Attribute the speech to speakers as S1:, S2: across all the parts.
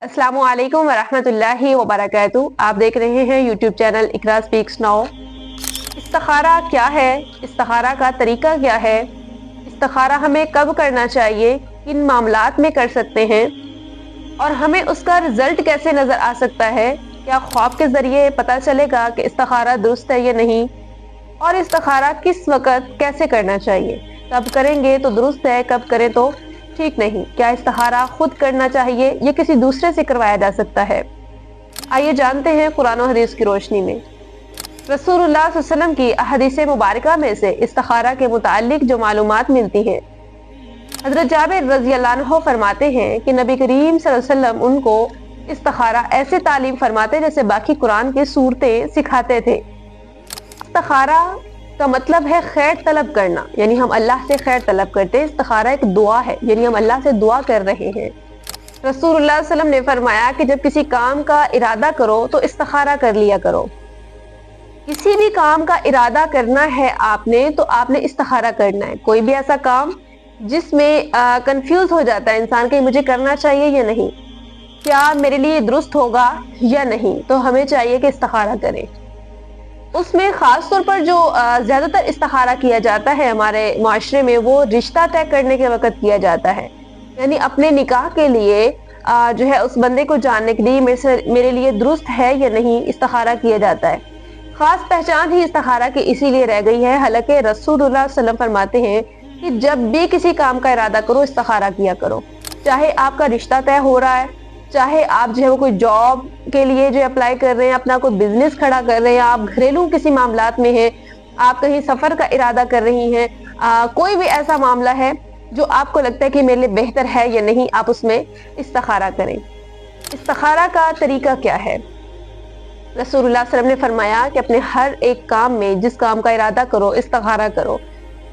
S1: अस्सलामु अलैकुम वरहमतुल्लाहि वबरकातुहू। आप देख रहे हैं यूट्यूब चैनल इकरा स्पीक्स नाउ। इस्तिखारा क्या है? इस्तिखारा का तरीका क्या है? इस्तिखारा हमें कब करना चाहिए, किन मामलात में कर सकते हैं और हमें उसका रिजल्ट कैसे नजर आ सकता है? क्या ख्वाब के जरिए पता चलेगा कि इस्तिखारा दुरुस्त है या नहीं? और इस्तिखारा किस वक्त कैसे करना चाहिए? कब करेंगे तो दुरुस्त है, कब करें तो ठीक नहीं? क्या इस्तिखारा खुद करना चाहिए या किसी दूसरे से करवाया जा सकता है? आइए जानते हैं कुरान और हदीस की रोशनी में। रसूलुल्लाह सल्लल्लाहु अलैहि वसल्लम की अहदीस मुबारका में से इस्तिखारा के मुतालिक जो मालूमात मिलती हैं, हजरत जाबिर रज़ी अल्लाह अन्हु फरमाते हैं कि नबी करीम सल्लल्लाहु अलैहि वसल्लम उनको इस्तिखारा ऐसे तालीम फरमाते जैसे बाकी कुरान की सूरतें सिखाते थे। इस्तिखारा का मतलब है खैर तलब करना, यानी हम अल्लाह से खैर तलब करते हैं। इस्तिखारा एक दुआ है, यानी हम अल्लाह से दुआ कर रहे हैं। रसूलुल्लाह सल्लल्लाहु अलैहि वसल्लम ने फरमाया कि जब किसी काम का इरादा करो तो इस्तिखारा कर लिया करो। किसी भी काम का इरादा करना है आपने तो आपने इस्तिखारा करना है। कोई भी ऐसा काम जिसमें कंफ्यूज हो जाता है इंसान कि मुझे करना चाहिए या नहीं, क्या मेरे लिए दुरुस्त होगा या नहीं, तो हमें चाहिए कि इस्तिखारा करें। उसमें खास तौर पर जो ज्यादातर इस्तिखारा किया जाता है हमारे माशरे में, वो रिश्ता तय करने के वक्त किया जाता है। यानी अपने निकाह के लिए जो है उस बंदे को जानने के लिए मेरे लिए दुरुस्त है या नहीं, इस्तिखारा किया जाता है। खास पहचान ही इस्तिखारा की इसीलिए रह गई है। हालांकि रसूलुल्लाह सल्लल्लाहु अलैहि वसल्लम फरमाते हैं कि जब भी किसी काम का इरादा करो इस्तिखारा किया करो। चाहे आपका रिश्ता तय हो रहा है, चाहे आप जो है वो कोई जॉब के लिए जो अप्लाई कर रहे हैं, अपना कोई बिजनेस खड़ा कर रहे हैं, आप घरेलू किसी मामलात में हैं, आप कहीं सफर का इरादा कर रही हैं, कोई भी ऐसा मामला है जो आपको लगता है कि मेरे लिए बेहतर है या नहीं, आप उसमें इस्तिखारा करें। इस्तिखारा का तरीका क्या है? रसूलुल्लाह सल्लल्लाहु अलैहि वसल्लम ने फरमाया कि अपने हर एक काम में जिस काम का इरादा करो इस्तिखारा करो।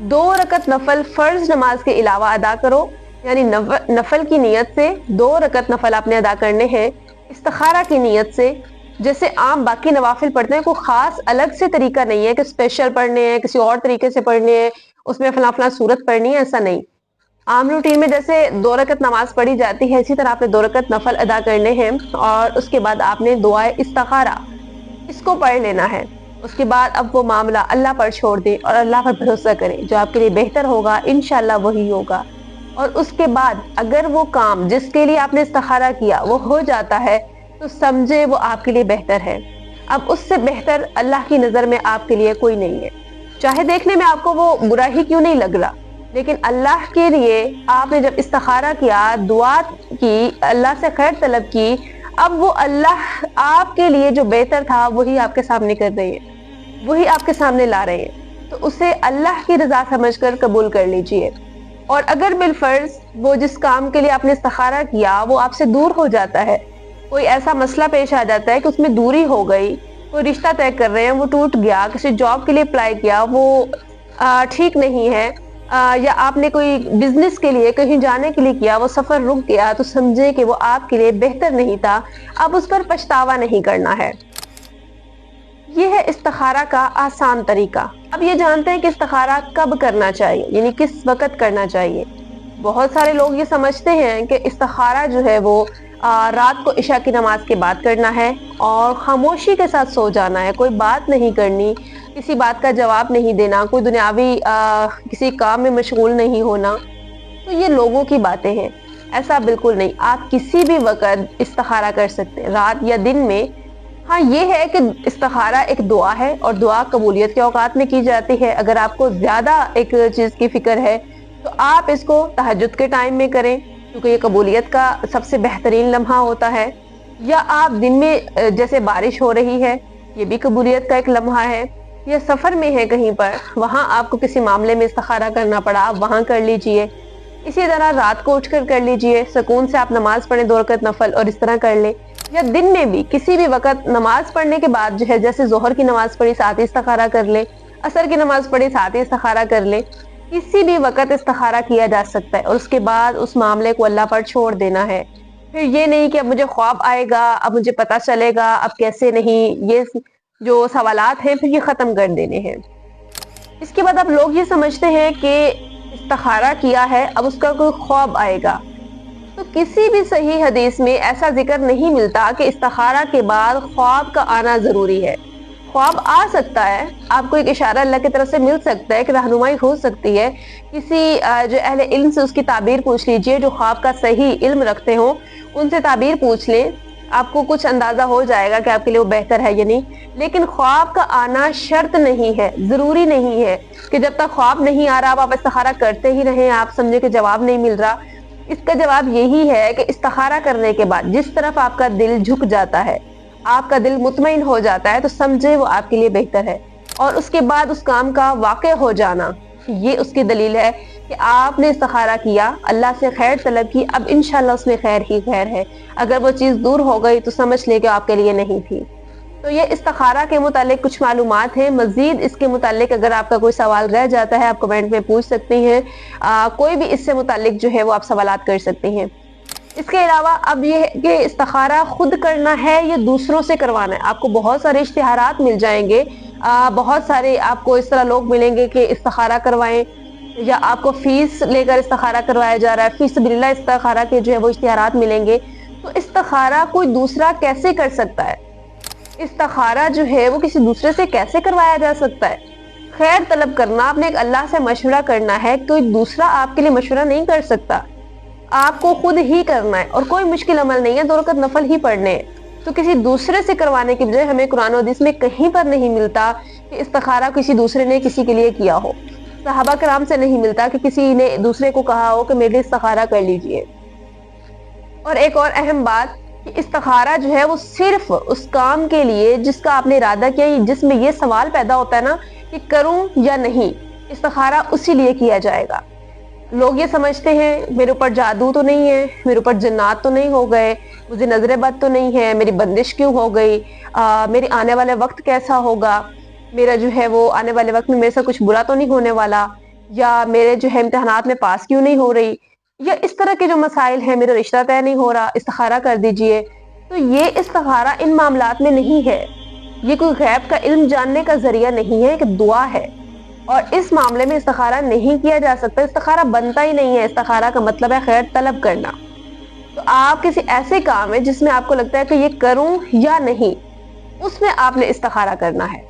S1: 2 रकत नफल फर्ज नमाज के अलावा अदा करो, यानी नफल की नियत से 2 रकत नफल आपने अदा करने हैं इस्तिखारा की नियत से। जैसे आम बाकी नवाफिल पढ़ते हैं, कोई खास अलग से तरीका नहीं है कि स्पेशल पढ़ने हैं, किसी और तरीके से पढ़ने हैं, उसमें फला फला सूरत पढ़नी है, ऐसा नहीं। आम रूटीन में जैसे 2 रकत नमाज पढ़ी जाती है, इसी तरह आपने 2 रकत नफल अदा करने हैं और उसके बाद आपने दुआए इस्तिखारा इसको पढ़ लेना है। उसके बाद अब वो मामला अल्लाह पर छोड़ दें और अल्लाह पर भरोसा करें, जो आपके लिए बेहतर होगा इंशाअल्लाह वही होगा। और उसके बाद अगर वो काम जिसके लिए आपने इस्तिखारा किया वो हो जाता है तो समझे वो आपके लिए बेहतर है। अब उससे बेहतर अल्लाह की नज़र में आपके लिए कोई नहीं है। चाहे देखने में आपको वो बुरा ही क्यों नहीं लग रहा, लेकिन अल्लाह के लिए आपने जब इस्तिखारा किया, दुआ की, अल्लाह से खैर तलब की, अब वो अल्लाह आपके लिए जो बेहतर था वही आपके सामने कर रहे हैं, वही आपके सामने ला रहे हैं। तो उसे अल्लाह की रजा समझकर कबूल कर लीजिए। और अगर बिलफर्ज वो जिस काम के लिए आपने इस्तिखारा किया वो आपसे दूर हो जाता है, कोई ऐसा मसला पेश आ जाता है कि उसमें दूरी हो गई, कोई रिश्ता तय कर रहे हैं वो टूट गया, किसी जॉब के लिए अप्लाई किया वो ठीक नहीं है, या आपने कोई बिजनेस के लिए कहीं जाने के लिए किया वो सफर रुक गया, तो समझे कि वो आपके लिए बेहतर नहीं था। अब उस पर पछतावा नहीं करना है। ये है इस्तिखारा का आसान तरीका। अब ये जानते हैं कि इस्तिखारा कब करना चाहिए, यानी किस वक्त करना चाहिए। बहुत सारे लोग ये समझते हैं कि इस्तिखारा जो है वो रात को इशा की नमाज के बाद करना है और खामोशी के साथ सो जाना है, कोई बात नहीं करनी, किसी बात का जवाब नहीं देना, कोई दुनियावी किसी काम में मशगूल नहीं होना। तो ये लोगों की बातें हैं, ऐसा बिल्कुल नहीं। आप किसी भी वक्त इस्तिखारा कर सकते हैं, रात या दिन में। हाँ, ये है कि इस्तिखारा एक दुआ है और दुआ कबूलियत के औकात में की जाती है। अगर आपको ज्यादा एक चीज की फिक्र है तो आप इसको तहज्जुद के टाइम में करें, क्योंकि ये कबूलियत का सबसे बेहतरीन लम्हा होता है। या आप दिन में, जैसे बारिश हो रही है, ये भी कबूलियत का एक लम्हा है। या सफर में है कहीं पर, वहां आपको किसी मामले में इस्तिखारा करना पड़ा, आप वहां कर लीजिए। इसी तरह रात को उठकर कर लीजिए, सुकून से आप नमाज पढ़ें 2 रकत नफल और इस तरह कर ले। या दिन में भी किसी भी वक्त नमाज पढ़ने के बाद जो है, जैसे जोहर की नमाज पढ़ी साथ ही इस्तिखारा कर ले, असर की नमाज पढ़ी साथ ही इस्तिखारा कर ले। किसी भी वक्त इस्तिखारा किया जा सकता है और उसके बाद उस मामले को अल्लाह पर छोड़ देना है। फिर ये नहीं कि अब मुझे ख्वाब आएगा, अब मुझे पता चलेगा, अब कैसे नहीं, ये जो सवालात हैं फिर ये खत्म कर देने हैं। इसके बाद अब लोग ये समझते हैं कि इस्तिखारा किया है अब उसका कोई ख्वाब आएगा, تو کسی بھی صحیح حدیث میں ایسا ذکر نہیں ملتا کہ استخارہ کے بعد خواب کا آنا ضروری ہے۔ خواب آ سکتا ہے، آپ کو ایک اشارہ اللہ کی طرف سے مل سکتا ہے، کہ رہنمائی ہو سکتی ہے، کسی جو اہل علم سے اس کی تعبیر پوچھ لیجئے، جو خواب کا صحیح علم رکھتے ہوں ان سے تعبیر پوچھ لیں، آپ کو کچھ اندازہ ہو جائے گا کہ آپ کے لیے وہ بہتر ہے یا نہیں۔ لیکن خواب کا آنا شرط نہیں ہے، ضروری نہیں ہے کہ جب تک خواب نہیں آ رہا آپ استخارہ کرتے ہی رہیں، آپ سمجھے کہ جواب نہیں مل رہا۔ اس کا جواب یہی ہے کہ استخارہ کرنے کے بعد جس طرف آپ کا دل جھک جاتا ہے، آپ کا دل مطمئن ہو جاتا ہے، تو سمجھے وہ آپ کے لیے بہتر ہے، اور اس کے بعد اس کام کا واقع ہو جانا، یہ اس کی دلیل ہے کہ آپ نے استخارہ کیا، اللہ سے خیر طلب کی، اب انشاءاللہ اس میں خیر ہی خیر ہے۔ اگر وہ چیز دور ہو گئی تو سمجھ لے کہ آپ کے لیے نہیں تھی۔ تو یہ استخارہ کے متعلق کچھ معلومات ہیں۔ مزید اس کے متعلق اگر آپ کا کوئی سوال رہ جاتا ہے، آپ کمنٹ میں پوچھ سکتی ہیں، کوئی بھی اس سے متعلق جو ہے وہ آپ سوالات کر سکتی ہیں۔ اس کے علاوہ اب یہ ہے کہ استخارہ خود کرنا ہے یا دوسروں سے کروانا ہے۔ آپ کو بہت سارے اشتہارات مل جائیں گے، بہت سارے آپ کو اس طرح لوگ ملیں گے کہ استخارہ کروائیں، یا آپ کو فیس لے کر استخارہ کروایا جا رہا ہے، فی سبیل اللہ استخارہ کے جو ہے وہ اشتہارات ملیں گے۔ تو استخارہ کوئی دوسرا کیسے کر سکتا ہے؟ استخارہ جو ہے وہ کسی دوسرے سے کیسے کروایا جا سکتا ہے؟ خیر طلب کرنا، آپ نے ایک اللہ سے مشورہ کرنا ہے، کوئی دوسرا آپ کے لیے مشورہ نہیں کر سکتا، آپ کو خود ہی کرنا ہے، اور کوئی مشکل عمل نہیں ہے، 2 رکعت نفل ہی پڑھنے ہیں۔ تو کسی دوسرے سے کروانے کی بجائے ہمیں قرآن و حدیث میں کہیں پر نہیں ملتا کہ استخارہ کسی دوسرے نے کسی کے لیے کیا ہو۔ صحابہ کرام سے نہیں ملتا کہ کسی نے دوسرے کو کہا ہو کہ میرے لیے استخارہ کر لیجئے۔ اور ایک اور اہم بات کہ استخارہ جو ہے وہ صرف اس کام کے لیے جس کا آپ نے ارادہ کیا، جس میں یہ سوال پیدا ہوتا ہے نا کہ کروں یا نہیں، استخارہ اسی لیے کیا جائے گا۔ لوگ یہ سمجھتے ہیں میرے اوپر جادو تو نہیں ہے، میرے اوپر جنات تو نہیں ہو گئے، مجھے نظر بد تو نہیں ہے، میری بندش کیوں ہو گئی، میرے آنے والے وقت کیسا ہوگا، میرا جو ہے وہ آنے والے وقت میں میرے سے کچھ برا تو نہیں ہونے والا، یا میرے جو ہے امتحانات میں پاس کیوں نہیں ہو رہی، یا اس طرح کے جو مسائل ہیں، میرا رشتہ طے نہیں ہو رہا، استخارہ کر دیجئے۔ تو یہ استخارہ ان معاملات میں نہیں ہے، یہ کوئی غیب کا علم جاننے کا ذریعہ نہیں ہے، کہ دعا ہے، اور اس معاملے میں استخارہ نہیں کیا جا سکتا، استخارہ بنتا ہی نہیں ہے۔ استخارہ کا مطلب ہے خیر طلب کرنا۔ تو آپ کسی ایسے کام ہے جس میں آپ کو لگتا ہے کہ یہ کروں یا نہیں، اس میں آپ نے استخارہ کرنا ہے۔